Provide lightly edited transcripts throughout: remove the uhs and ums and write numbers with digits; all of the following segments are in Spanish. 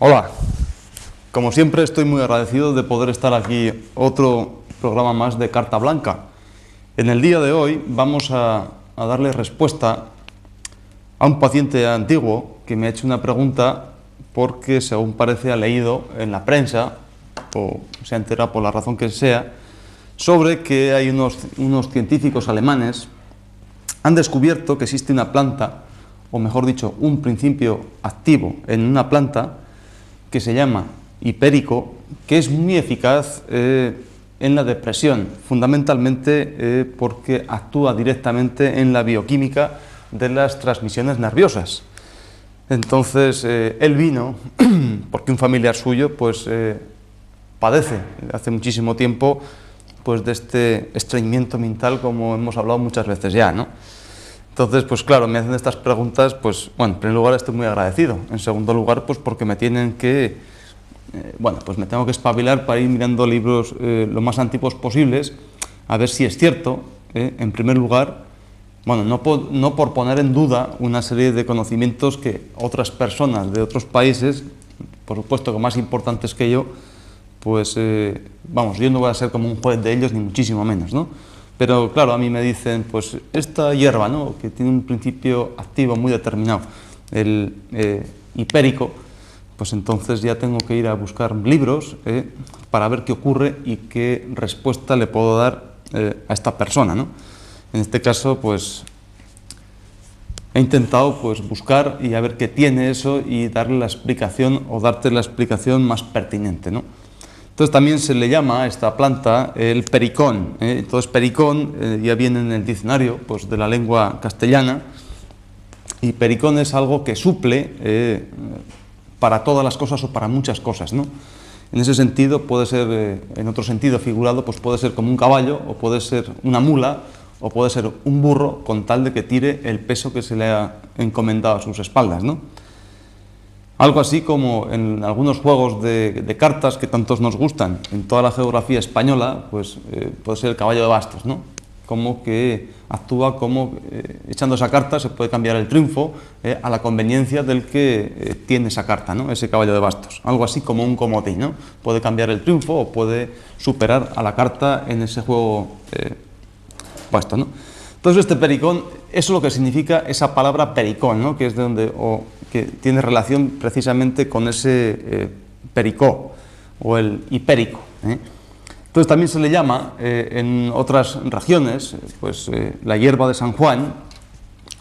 Hola, como siempre estoy muy agradecido de poder estar aquí otro programa más de Carta Blanca. En el día de hoy vamos a darle respuesta a un paciente antiguo que me ha hecho una pregunta porque según parece ha leído en la prensa o se ha enterado por la razón que sea sobre que hay unos científicos alemanes han descubierto que existe una planta, o mejor dicho, un principio activo en una planta que se llama hipérico, que es muy eficaz en la depresión, fundamentalmente porque actúa directamente en la bioquímica de las transmisiones nerviosas. Entonces, él vino porque un familiar suyo pues, padece hace muchísimo tiempo pues, de este estreñimiento mental, como hemos hablado muchas veces ya, ¿no? Entonces, pues claro, me hacen estas preguntas, pues bueno, en primer lugar estoy muy agradecido, en segundo lugar, pues porque me tienen que, pues me tengo que espabilar para ir mirando libros lo más antiguos posibles, a ver si es cierto, en primer lugar, bueno, no por poner en duda una serie de conocimientos que otras personas de otros países, por supuesto que más importantes que yo, pues, yo no voy a ser como un juez de ellos, ni muchísimo menos, ¿no? Pero claro, a mí me dicen, pues esta hierba, ¿no?, que tiene un principio activo muy determinado, el hipérico, pues entonces ya tengo que ir a buscar libros para ver qué ocurre y qué respuesta le puedo dar a esta persona, ¿no? En este caso, pues he intentado pues, buscar y a ver qué tiene eso y darle la explicación o darte la explicación más pertinente, ¿no? Entonces también se le llama a esta planta el pericón. Entonces pericón ya viene en el diccionario pues, de la lengua castellana, y pericón es algo que suple para todas las cosas o para muchas cosas, ¿no? En ese sentido puede ser, en otro sentido figurado, pues puede ser como un caballo, o puede ser una mula, o puede ser un burro, con tal de que tire el peso que se le ha encomendado a sus espaldas, ¿no? Algo así como en algunos juegos de cartas que tantos nos gustan en toda la geografía española, pues puede ser el caballo de bastos, ¿no? Como que actúa como, echando esa carta se puede cambiar el triunfo a la conveniencia del que tiene esa carta, ¿no?, ese caballo de bastos. Algo así como un comodín, ¿no? Puede cambiar el triunfo o puede superar a la carta en ese juego puesto, ¿no? Entonces este pericón, eso es lo que significa esa palabra pericón, ¿no?, que es de donde, o que tiene relación precisamente con ese pericó o el hipérico. Entonces también se le llama en otras regiones pues, la hierba de San Juan,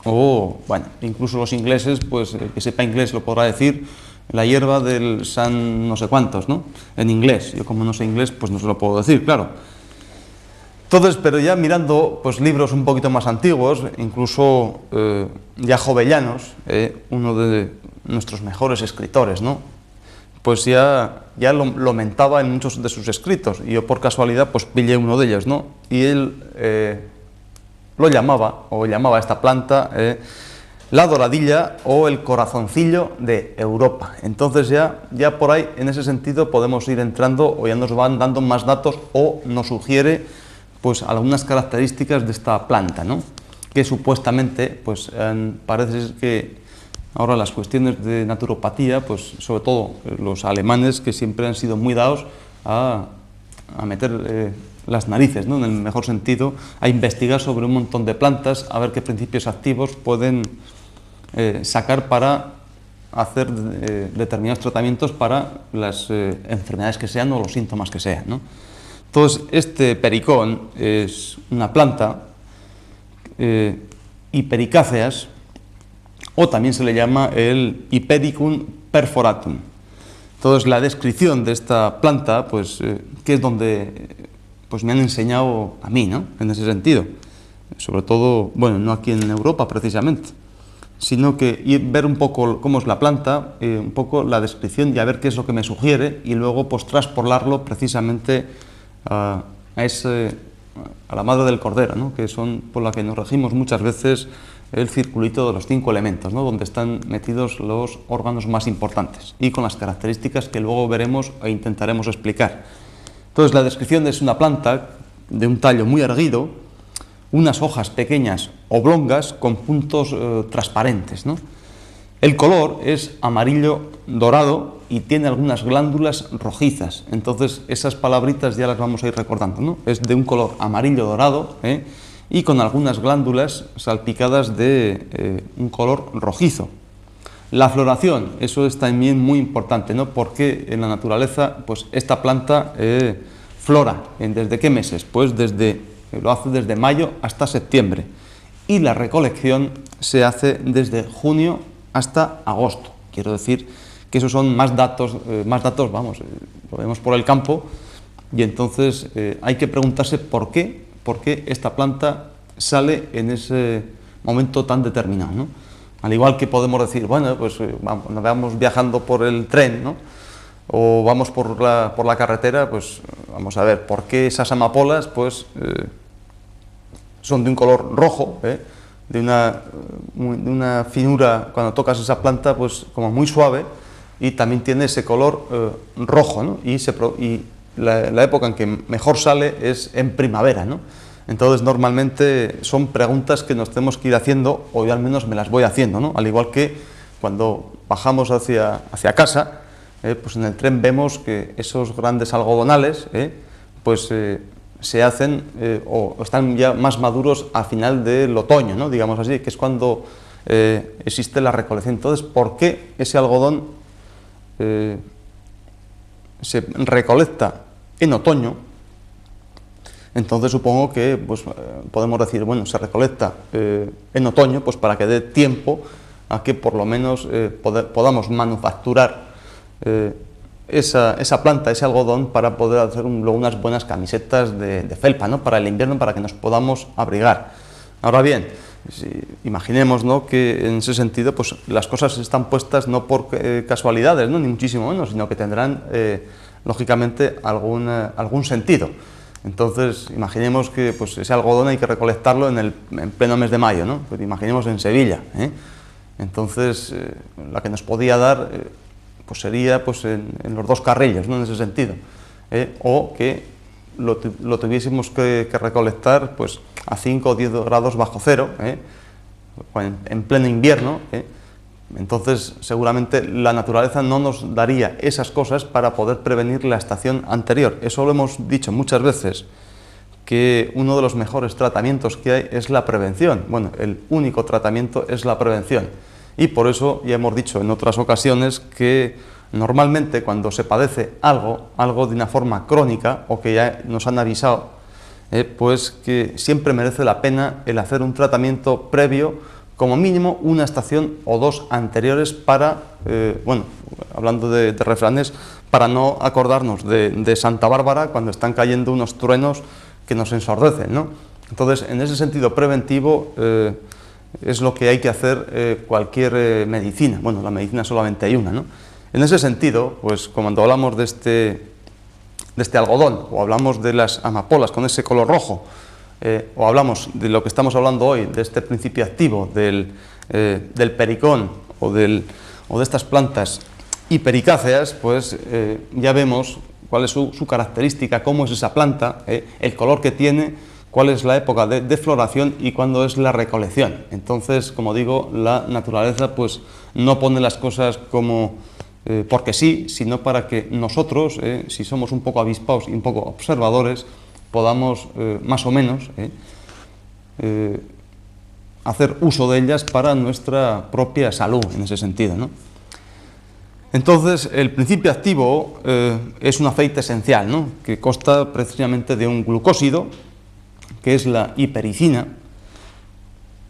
o bueno, incluso los ingleses, pues el que sepa inglés lo podrá decir, la hierba del San no sé cuántos, ¿no?, en inglés. Yo como no sé inglés, pues no se lo puedo decir, claro. Entonces, pero ya mirando pues, libros un poquito más antiguos, incluso ya jovellanos, uno de nuestros mejores escritores, ¿no?, pues ya lo mentaba en muchos de sus escritos, y yo por casualidad pues pillé uno de ellos, ¿no?, y él lo llamaba, o llamaba a esta planta, la doradilla o el corazoncillo de Europa. Entonces ya por ahí, en ese sentido, podemos ir entrando, o ya nos van dando más datos, o nos sugiere pues algunas características de esta planta, ¿no?, que supuestamente pues parece ser que ahora las cuestiones de naturopatía, pues sobre todo los alemanes, que siempre han sido muy dados a meter las narices, ¿no?, en el mejor sentido, a investigar sobre un montón de plantas, a ver qué principios activos pueden sacar para hacer determinados tratamientos para las enfermedades que sean o los síntomas que sean, ¿no? Entonces, este pericón es una planta hipericáceas, o también se le llama el Hipericum perforatum. Entonces, la descripción de esta planta, pues, que es donde pues, me han enseñado a mí, ¿no?, en ese sentido. Sobre todo, bueno, no aquí en Europa precisamente, sino que ver un poco cómo es la planta, un poco la descripción y a ver qué es lo que me sugiere, y luego pues traspolarlo precisamente a la madre del cordero, ¿no?, que son por la que nos regimos muchas veces, el circulito de los 5 elementos, ¿no?, donde están metidos los órganos más importantes y con las características que luego veremos e intentaremos explicar. Entonces, la descripción es una planta de un tallo muy erguido, unas hojas pequeñas oblongas con puntos transparentes, ¿no?, El color es amarillo dorado y tiene algunas glándulas rojizas. Entonces esas palabritas ya las vamos a ir recordando, ¿no? Es de un color amarillo dorado, y con algunas glándulas salpicadas de un color rojizo. La floración, eso es también muy importante, ¿no? Porque en la naturaleza, pues esta planta flora. ¿Desde qué meses? Pues lo hace desde mayo hasta septiembre. Y la recolección se hace desde junio hasta agosto. Quiero decir que esos son más datos, vamos, lo vemos por el campo, y entonces hay que preguntarse por qué esta planta sale en ese momento tan determinado, ¿no? Al igual que podemos decir, bueno, pues vamos viajando por el tren, ¿no? O vamos por la carretera, pues vamos a ver por qué esas amapolas pues son de un color rojo, de una finura, cuando tocas esa planta, pues como muy suave, y también tiene ese color rojo, ¿no? Y la época en que mejor sale es en primavera, ¿no? Entonces normalmente son preguntas que nos tenemos que ir haciendo, o yo al menos me las voy haciendo, ¿no? Al igual que cuando bajamos hacia casa, pues en el tren vemos que esos grandes algodonales pues se hacen o están ya más maduros a final del otoño, ¿no? Digamos así, que es cuando existe la recolección. Entonces, ¿por qué ese algodón se recolecta en otoño? Entonces supongo que pues, podemos decir, bueno, se recolecta en otoño pues para que dé tiempo a que por lo menos podamos manufacturar esa planta, ese algodón, para poder hacer luego unas buenas camisetas de felpa, ¿no? Para el invierno, para que nos podamos abrigar. Ahora bien, imaginemos, ¿no?, que en ese sentido pues, las cosas están puestas no por casualidades, ¿no?, ni muchísimo menos, sino que tendrán lógicamente algún sentido. Entonces, imaginemos que pues, ese algodón hay que recolectarlo en pleno mes de mayo, ¿no? Pues imaginemos en Sevilla, Entonces, la que nos podía dar pues sería pues, en los dos carriles, ¿no?, en ese sentido, o que lo tuviésemos que recolectar pues, a 5 o 10 grados bajo cero, en pleno invierno. Entonces, seguramente la naturaleza no nos daría esas cosas para poder prevenir la estación anterior. Eso lo hemos dicho muchas veces, que uno de los mejores tratamientos que hay es la prevención. Bueno, el único tratamiento es la prevención. Y por eso ya hemos dicho en otras ocasiones que normalmente cuando se padece algo de una forma crónica, o que ya nos han avisado, pues que siempre merece la pena el hacer un tratamiento previo, como mínimo una estación o dos anteriores, para, bueno, hablando de refranes, para no acordarnos de Santa Bárbara cuando están cayendo unos truenos que nos ensordecen, ¿no? Entonces, en ese sentido preventivo es lo que hay que hacer cualquier medicina. Bueno, la medicina solamente hay una, ¿no? En ese sentido, pues cuando hablamos de este algodón, o hablamos de las amapolas con ese color rojo, o hablamos de lo que estamos hablando hoy, de este principio activo del pericón o de estas plantas hipericáceas, pues ya vemos cuál es su característica, cómo es esa planta, el color que tiene, cuál es la época de floración y cuándo es la recolección. Entonces, como digo, la naturaleza pues no pone las cosas como porque sí, sino para que nosotros, si somos un poco avispados y un poco observadores, podamos más o menos hacer uso de ellas para nuestra propia salud, en ese sentido, ¿no? Entonces, el principio activo es un aceite esencial, ¿no?, que consta precisamente de un glucósido, que es la hipericina,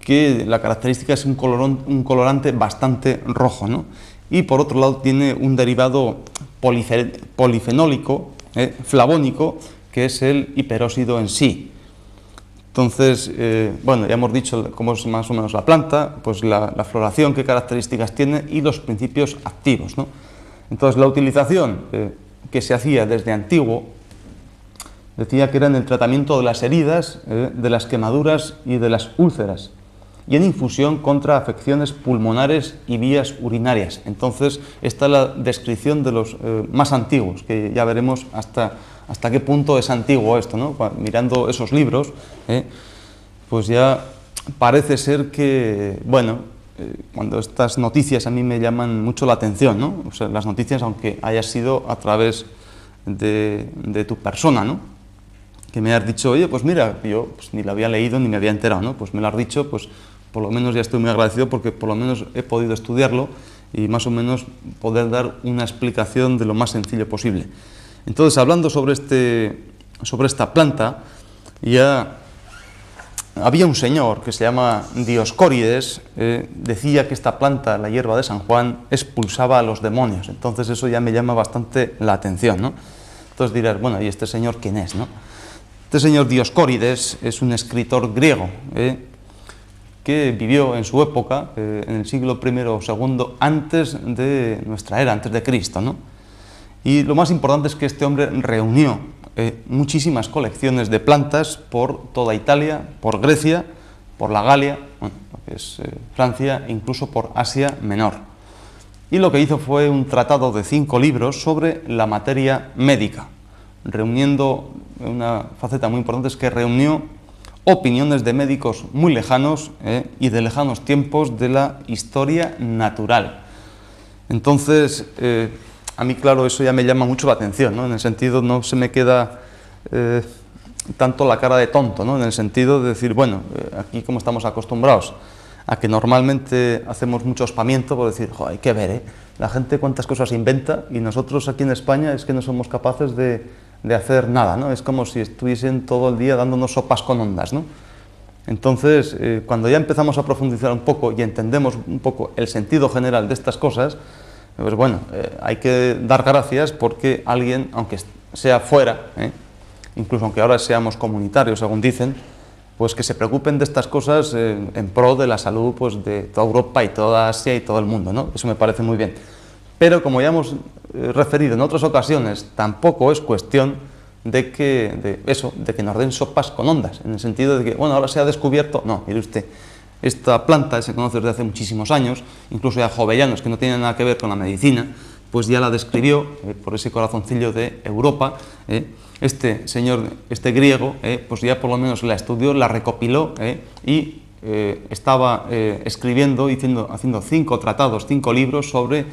que la característica es un colorante bastante rojo, ¿no? Y por otro lado tiene un derivado polifenólico, flavónico, que es el hiperóxido en sí. Entonces, bueno, ya hemos dicho cómo es más o menos la planta, pues la floración, qué características tiene y los principios activos, ¿no? Entonces, la utilización que se hacía desde antiguo, decía que era en el tratamiento de las heridas, de las quemaduras y de las úlceras, y en infusión contra afecciones pulmonares y vías urinarias. Entonces, esta es la descripción de los más antiguos, que ya veremos hasta qué punto es antiguo esto, ¿no? Mirando esos libros, pues ya parece ser que, bueno, cuando estas noticias a mí me llaman mucho la atención, ¿no? O sea, las noticias, aunque haya sido a través de tu persona, ¿no? Que me has dicho, oye, pues mira, yo pues, ni lo había leído ni me había enterado, ¿no? Pues me lo has dicho, pues por lo menos ya estoy muy agradecido porque por lo menos he podido estudiarlo y más o menos poder dar una explicación de lo más sencillo posible. Entonces, hablando sobre esta planta, ya había un señor que se llama Dioscórides, decía que esta planta, la hierba de San Juan, expulsaba a los demonios. Entonces eso ya me llama bastante la atención, ¿no? Entonces dirás, bueno, ¿y este señor quién es, no? Este señor Dioscórides es un escritor griego, que vivió en su época, en el siglo I o II, antes de nuestra era, antes de Cristo, ¿no? Y lo más importante es que este hombre reunió muchísimas colecciones de plantas por toda Italia, por Grecia, por la Galia, bueno, lo que es Francia, e incluso por Asia Menor. Y lo que hizo fue un tratado de 5 libros sobre la materia médica, reuniendo una faceta muy importante, es que reunió opiniones de médicos muy lejanos y de lejanos tiempos de la historia natural. Entonces, a mí, claro, eso ya me llama mucho la atención, ¿no? En el sentido, no se me queda tanto la cara de tonto, ¿no? En el sentido de decir, bueno, aquí como estamos acostumbrados a que normalmente hacemos mucho espamiento por decir, jo, hay que ver, la gente cuántas cosas inventa y nosotros aquí en España es que no somos capaces de hacer nada, ¿no? Es como si estuviesen todo el día dándonos sopas con ondas, ¿no? Entonces, cuando ya empezamos a profundizar un poco y entendemos un poco el sentido general de estas cosas, pues bueno, hay que dar gracias porque alguien, aunque sea fuera, incluso aunque ahora seamos comunitarios, según dicen, pues que se preocupen de estas cosas en pro de la salud pues, de toda Europa y toda Asia y todo el mundo, ¿no? Eso me parece muy bien. Pero como ya hemos referido en otras ocasiones, tampoco es cuestión de que nos den sopas con ondas, en el sentido de que, bueno, ahora se ha descubierto, no, mire usted, esta planta se conoce desde hace muchísimos años, incluso ya Jovellanos, que no tiene nada que ver con la medicina, pues ya la describió por ese corazoncillo de Europa. Este señor, este griego, pues ya por lo menos la estudió, la recopiló y estaba escribiendo y haciendo 5 tratados, 5 libros sobre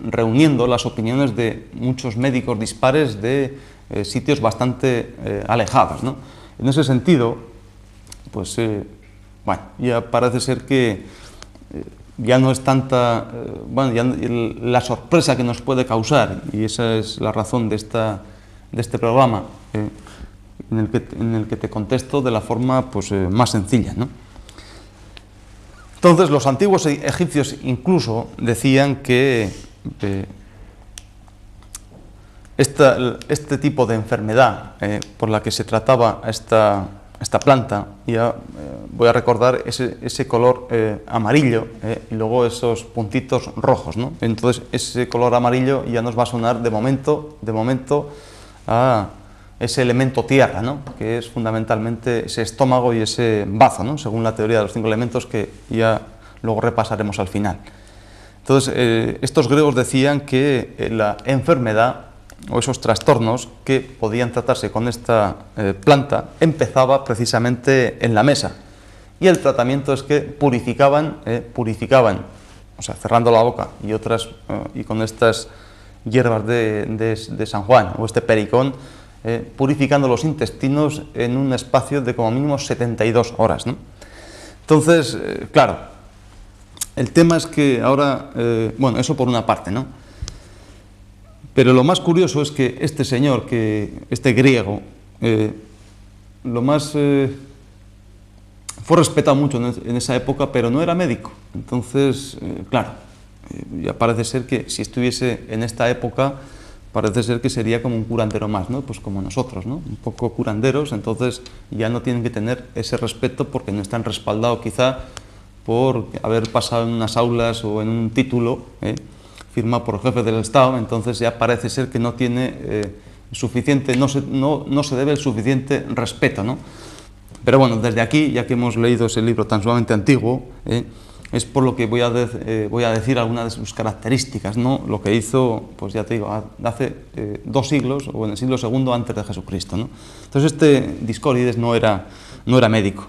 reuniendo las opiniones de muchos médicos dispares de sitios bastante alejados, ¿no? En ese sentido, pues bueno, ya parece ser que ya no es tanta, bueno, ya la sorpresa que nos puede causar, y esa es la razón de este programa, en el que te contesto de la forma pues, más sencilla, ¿no? Entonces, los antiguos egipcios incluso decían que este tipo de enfermedad por la que se trataba esta planta, ya voy a recordar ese color amarillo y luego esos puntitos rojos, ¿no? Entonces ese color amarillo ya nos va a sonar de momento a ese elemento tierra, ¿no? Que es fundamentalmente ese estómago y ese bazo, ¿no? Según la teoría de los 5 elementos que ya luego repasaremos al final. Entonces estos griegos decían que la enfermedad o esos trastornos que podían tratarse con esta planta empezaba precisamente en la mesa, y el tratamiento es que purificaban, o sea, cerrando la boca y con estas hierbas de San Juan o este pericón, purificando los intestinos en un espacio de como mínimo 72 horas, ¿no? Entonces, claro, el tema es que ahora, bueno, eso por una parte, ¿no? Pero lo más curioso es que este señor, este griego, lo más fue respetado mucho en esa época, pero no era médico. Entonces, claro, ya parece ser que si estuviese en esta época, parece ser que sería como un curandero más, ¿no? Pues como nosotros, ¿no? Un poco curanderos, entonces ya no tienen que tener ese respeto porque no están respaldados quizá por haber pasado en unas aulas o en un título, firmado por el jefe del Estado. Entonces ya parece ser que no tiene suficiente, no se debe el suficiente respeto, ¿no? Pero bueno, desde aquí, ya que hemos leído ese libro tan sumamente antiguo, es por lo que voy a decir algunas de sus características, ¿no? Lo que hizo, pues ya te digo, hace 2 siglos, o en el siglo II antes de Jesucristo, ¿no? Entonces este Dioscórides no era médico.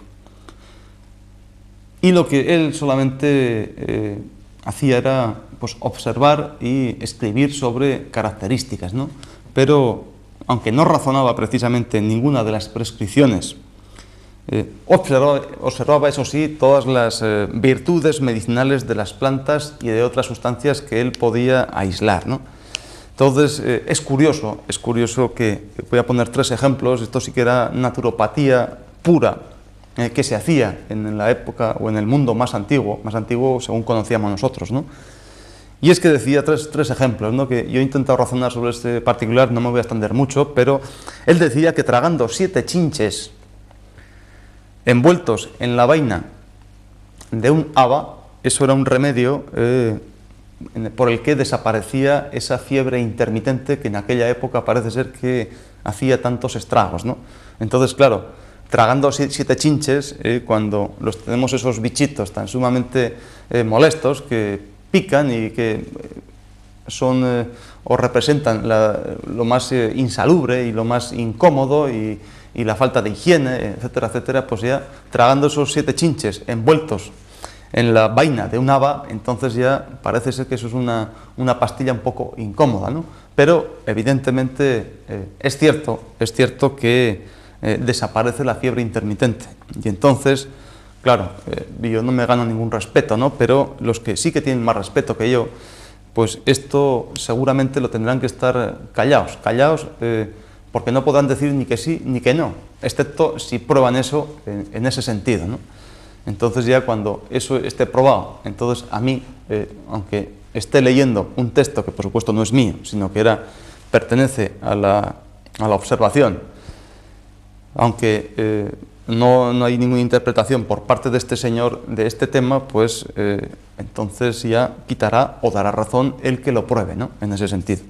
y lo que él solamente hacía era pues, observar y escribir sobre características, ¿no? Pero, aunque no razonaba precisamente en ninguna de las prescripciones, observaba, eso sí, todas las virtudes medicinales de las plantas y de otras sustancias que él podía aislar, ¿no? Entonces, es curioso que, voy a poner 3 ejemplos, esto sí que era naturopatía pura, que se hacía en la época o en el mundo más antiguo según conocíamos nosotros, ¿no? Y es que decía tres ejemplos, ¿no? Que yo he intentado razonar sobre este particular, no me voy a extender mucho, pero él decía que tragando 7 chinches envueltos en la vaina de un haba, eso era un remedio por el que desaparecía esa fiebre intermitente que en aquella época parece ser que hacía tantos estragos, ¿no? Entonces, claro, tragando 7 chinches, cuando tenemos esos bichitos tan sumamente molestos que pican y que son o representan lo más insalubre y lo más incómodo y la falta de higiene, etcétera, etcétera, pues ya tragando esos 7 chinches envueltos en la vaina de un haba, entonces ya parece ser que eso es una pastilla un poco incómoda, ¿no? Pero evidentemente es cierto que desaparece la fiebre intermitente y entonces, claro, yo no me gano ningún respeto, ¿no? Pero los que sí que tienen más respeto que yo, pues esto seguramente lo tendrán que estar callados, porque no podrán decir ni que sí ni que no, excepto si prueban eso en ese sentido, ¿no? Entonces ya cuando eso esté probado, entonces a mí, aunque esté leyendo un texto que por supuesto no es mío, sino que pertenece a la observación, aunque no hay ninguna interpretación por parte de este señor de este tema, pues entonces ya quitará o dará razón el que lo pruebe, ¿no? En ese sentido.